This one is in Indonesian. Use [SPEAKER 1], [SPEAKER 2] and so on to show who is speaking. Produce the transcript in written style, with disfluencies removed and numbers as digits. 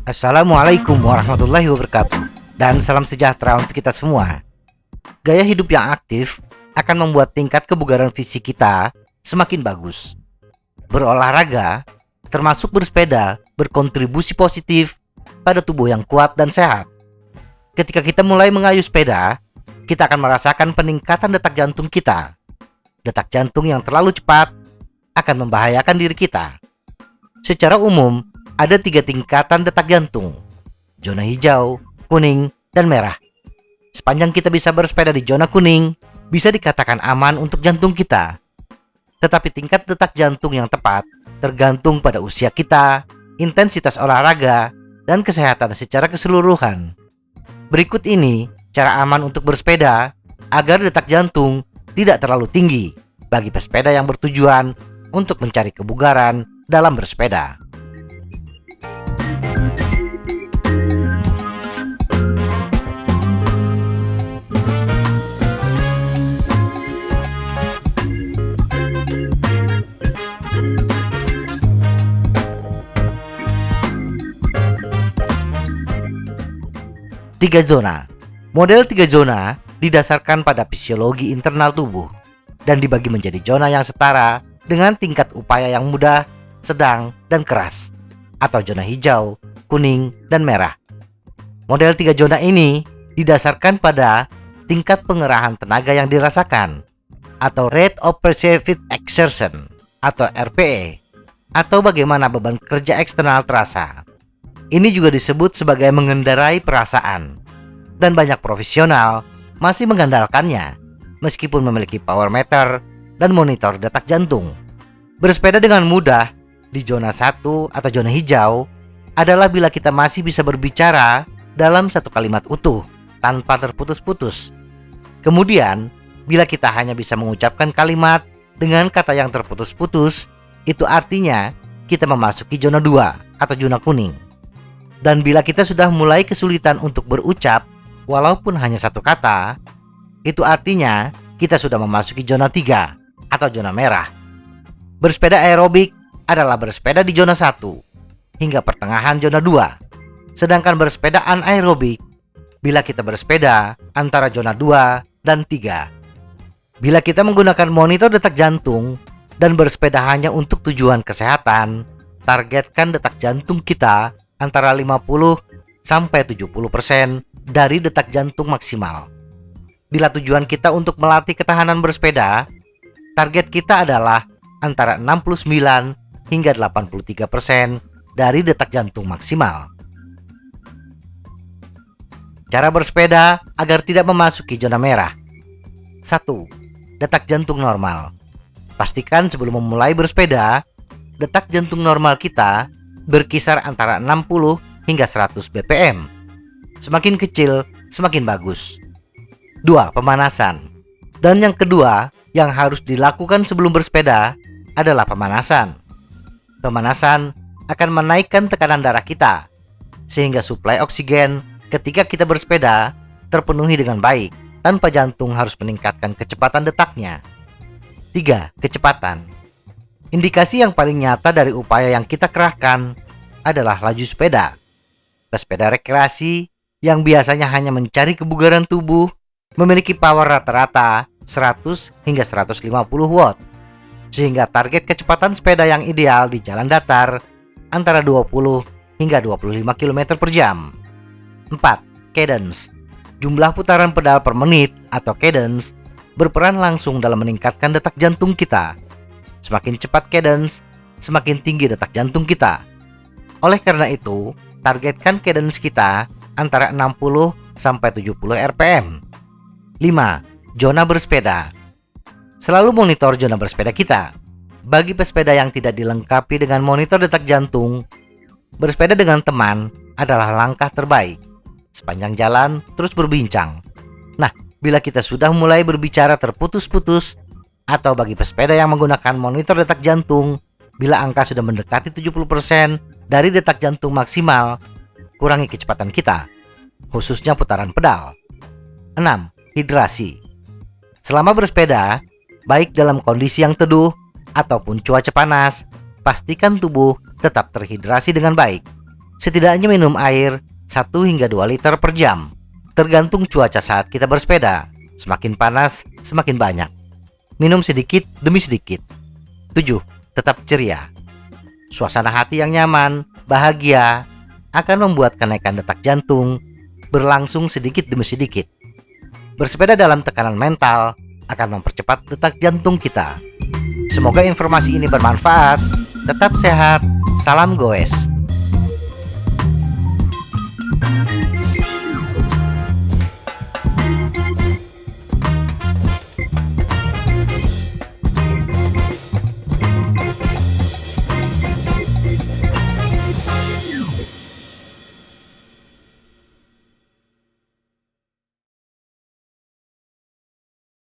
[SPEAKER 1] Assalamualaikum warahmatullahi wabarakatuh. Dan salam sejahtera untuk kita semua. Gaya hidup yang aktif akan membuat tingkat kebugaran fisik kita semakin bagus. Berolahraga, termasuk bersepeda, berkontribusi positif pada tubuh yang kuat dan sehat. Ketika kita mulai mengayuh sepeda, kita akan merasakan peningkatan detak jantung kita. Detak jantung yang terlalu cepat akan membahayakan diri kita. Secara umum, ada 3 tingkatan detak jantung: zona hijau, kuning, dan merah. Sepanjang kita bisa bersepeda di zona kuning, bisa dikatakan aman untuk jantung kita. Tetapi tingkat detak jantung yang tepat tergantung pada usia kita, intensitas olahraga, dan kesehatan secara keseluruhan. Berikut ini cara aman untuk bersepeda agar detak jantung tidak terlalu tinggi bagi pesepeda yang bertujuan untuk mencari kebugaran dalam bersepeda. Tiga zona. Model 3 zona didasarkan pada fisiologi internal tubuh dan dibagi menjadi zona yang setara dengan tingkat upaya yang mudah, sedang, dan keras, atau zona hijau, kuning, dan merah. Model 3 zona ini didasarkan pada tingkat pengerahan tenaga yang dirasakan, atau rate of perceived exertion, atau RPE, atau bagaimana beban kerja eksternal terasa. Ini juga disebut sebagai mengendarai perasaan, dan banyak profesional masih mengandalkannya meskipun memiliki power meter dan monitor detak jantung. Bersepeda dengan mudah di zona 1 atau zona hijau adalah bila kita masih bisa berbicara dalam satu kalimat utuh tanpa terputus-putus. Kemudian, bila kita hanya bisa mengucapkan kalimat dengan kata yang terputus-putus, itu artinya kita memasuki zona 2 atau zona kuning. Dan bila kita sudah mulai kesulitan untuk berucap walaupun hanya satu kata, itu artinya kita sudah memasuki zona 3 atau zona merah. Bersepeda aerobik adalah bersepeda di zona 1 hingga pertengahan zona 2. Sedangkan bersepeda anaerobik bila kita bersepeda antara zona 2 dan 3. Bila kita menggunakan monitor detak jantung dan bersepeda hanya untuk tujuan kesehatan, targetkan detak jantung kita antara 50-70% dari detak jantung maksimal. Bila tujuan kita untuk melatih ketahanan bersepeda, target kita adalah antara 69 hingga 83% dari detak jantung maksimal. Cara bersepeda agar tidak memasuki zona merah. 1. Detak jantung normal. Pastikan sebelum memulai bersepeda, detak jantung normal kita berkisar antara 60 hingga 100 bpm. Semakin kecil, semakin bagus. 2. Pemanasan. Dan yang kedua yang harus dilakukan sebelum bersepeda adalah pemanasan. Pemanasan akan menaikkan tekanan darah kita, sehingga suplai oksigen ketika kita bersepeda terpenuhi dengan baik, tanpa jantung harus meningkatkan kecepatan detaknya. 3. Kecepatan. Indikasi yang paling nyata dari upaya yang kita kerahkan adalah laju sepeda. Pesepeda rekreasi yang biasanya hanya mencari kebugaran tubuh memiliki power rata-rata 100 hingga 150 watt, sehingga target kecepatan sepeda yang ideal di jalan datar antara 20 hingga 25 km per jam. 4. Cadence. Jumlah putaran pedal per menit atau cadence berperan langsung dalam meningkatkan detak jantung kita. Semakin cepat cadence, semakin tinggi detak jantung kita. Oleh karena itu, targetkan cadence kita antara 60 sampai 70 rpm. 5. Zona bersepeda. Selalu monitor zona bersepeda kita. Bagi pesepeda yang tidak dilengkapi dengan monitor detak jantung, bersepeda dengan teman adalah langkah terbaik. Sepanjang jalan terus berbincang. Nah, bila kita sudah mulai berbicara terputus-putus, atau bagi pesepeda yang menggunakan monitor detak jantung, bila angka sudah mendekati 70% dari detak jantung maksimal, kurangi kecepatan kita, khususnya putaran pedal. 6. Hidrasi. Selama bersepeda, baik dalam kondisi yang teduh ataupun cuaca panas, pastikan tubuh tetap terhidrasi dengan baik. Setidaknya minum air 1 hingga 2 liter per jam. Tergantung cuaca saat kita bersepeda. Semakin panas, semakin banyak. Minum sedikit demi sedikit. 7. Tetap ceria. Suasana hati yang nyaman, bahagia, akan membuat kenaikan detak jantung berlangsung sedikit demi sedikit. Bersepeda dalam tekanan mental akan mempercepat detak jantung kita. Semoga informasi ini bermanfaat. Tetap sehat. Salam goes.